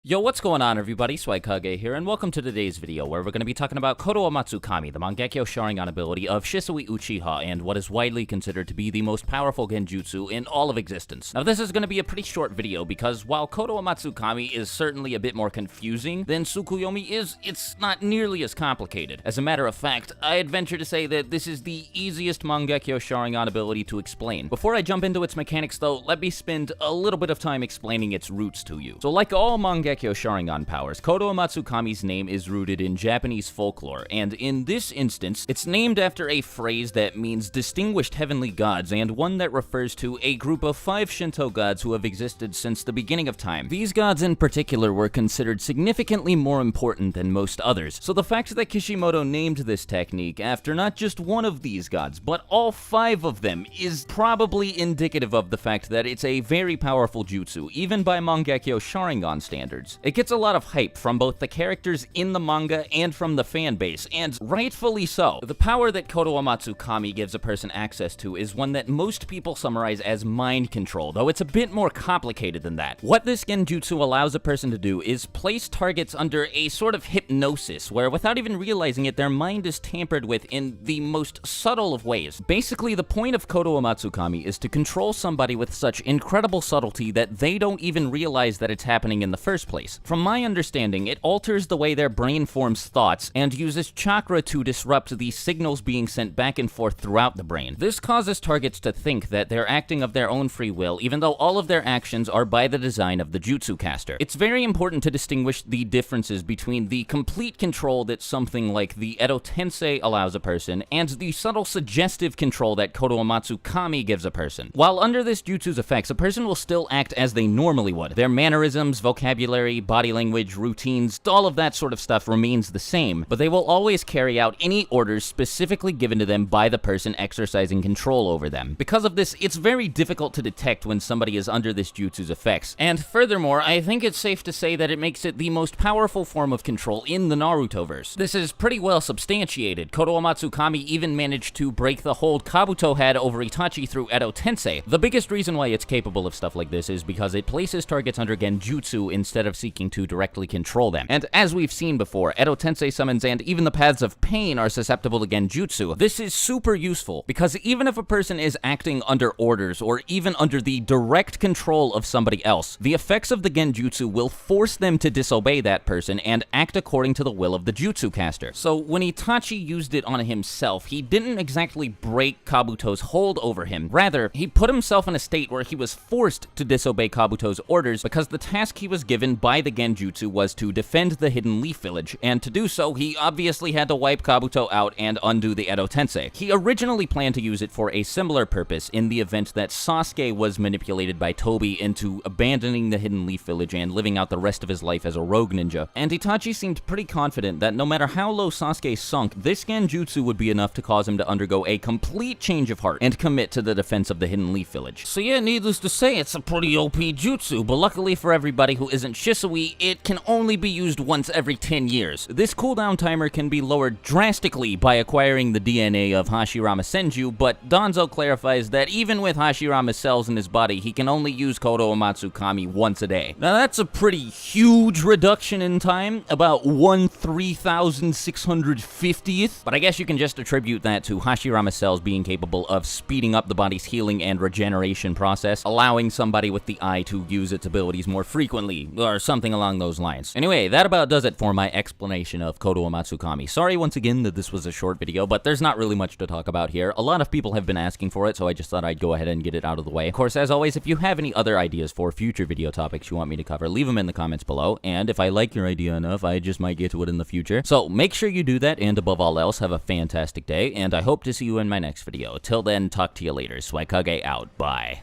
Yo, what's going on, everybody? Swagkage here, and welcome to today's video, where we're going to be talking about Kotoamatsukami, the Mangekyo Sharingan ability of Shisui Uchiha, and what is widely considered to be the most powerful genjutsu in all of existence. Now, this is going to be a pretty short video, because while Kotoamatsukami is certainly a bit more confusing than Tsukuyomi is, it's not nearly as complicated. As a matter of fact, I'd venture to say that this is the easiest Mangekyo Sharingan ability to explain. Before I jump into its mechanics, though, let me spend a little bit of time explaining its roots to you. So, like all Mangekyo Sharingan powers, Kotoamatsukami's name is rooted in Japanese folklore, and in this instance, it's named after a phrase that means distinguished heavenly gods, and one that refers to a group of 5 Shinto gods who have existed since the beginning of time. These gods in particular were considered significantly more important than most others, so the fact that Kishimoto named this technique after not just one of these gods, but all 5 of them, is probably indicative of the fact that it's a very powerful jutsu, even by Mangekyo Sharingan standards. It gets a lot of hype from both the characters in the manga and from the fan base, and rightfully so. The power that Kotoamatsukami gives a person access to is one that most people summarize as mind control, though it's a bit more complicated than that. What this genjutsu allows a person to do is place targets under a sort of hypnosis, where without even realizing it, their mind is tampered with in the most subtle of ways. Basically, the point of Kotoamatsukami is to control somebody with such incredible subtlety that they don't even realize that it's happening in the first place. From my understanding, it alters the way their brain forms thoughts and uses chakra to disrupt the signals being sent back and forth throughout the brain. This causes targets to think that they're acting of their own free will, even though all of their actions are by the design of the jutsu caster. It's very important to distinguish the differences between the complete control that something like the Edo Tensei allows a person and the subtle suggestive control that Kotoamatsukami gives a person. While under this jutsu's effects, a person will still act as they normally would. Their mannerisms, vocabulary, body language, routines, all of that sort of stuff remains the same, but they will always carry out any orders specifically given to them by the person exercising control over them. Because of this, it's very difficult to detect when somebody is under this jutsu's effects, and furthermore, I think it's safe to say that it makes it the most powerful form of control in the Narutoverse. This is pretty well substantiated. Kotoamatsukami even managed to break the hold Kabuto had over Itachi through Edo Tensei. The biggest reason why it's capable of stuff like this is because it places targets under genjutsu instead of seeking to directly control them. And as we've seen before, Edo Tensei summons and even the paths of pain are susceptible to genjutsu. This is super useful, because even if a person is acting under orders, or even under the direct control of somebody else, the effects of the genjutsu will force them to disobey that person and act according to the will of the jutsu caster. So when Itachi used it on himself, he didn't exactly break Kabuto's hold over him. Rather, he put himself in a state where he was forced to disobey Kabuto's orders because the task he was given by the genjutsu was to defend the Hidden Leaf Village, and to do so, he obviously had to wipe Kabuto out and undo the Edo Tensei. He originally planned to use it for a similar purpose in the event that Sasuke was manipulated by Tobi into abandoning the Hidden Leaf Village and living out the rest of his life as a rogue ninja, and Itachi seemed pretty confident that no matter how low Sasuke sunk, this genjutsu would be enough to cause him to undergo a complete change of heart and commit to the defense of the Hidden Leaf Village. So yeah, needless to say, it's a pretty OP jutsu, but luckily for everybody who isn't Shisui, it can only be used once every 10 years. This cooldown timer can be lowered drastically by acquiring the DNA of Hashirama Senju, but Danzo clarifies that even with Hashirama's cells in his body, he can only use Kotoamatsukami once a day. Now that's a pretty huge reduction in time, about 1/3650th, but I guess you can just attribute that to Hashirama cells being capable of speeding up the body's healing and regeneration process, allowing somebody with the eye to use its abilities more frequently, or something along those lines. Anyway, that about does it for my explanation of Kotoamatsukami. Sorry once again that this was a short video, but there's not really much to talk about here. A lot of people have been asking for it, so I just thought I'd go ahead and get it out of the way. Of course, as always, if you have any other ideas for future video topics you want me to cover, leave them in the comments below, and if I like your idea enough, I just might get to it in the future. So make sure you do that, and above all else, have a fantastic day, and I hope to see you in my next video. Till then, talk to you later. Swagkage out. Bye.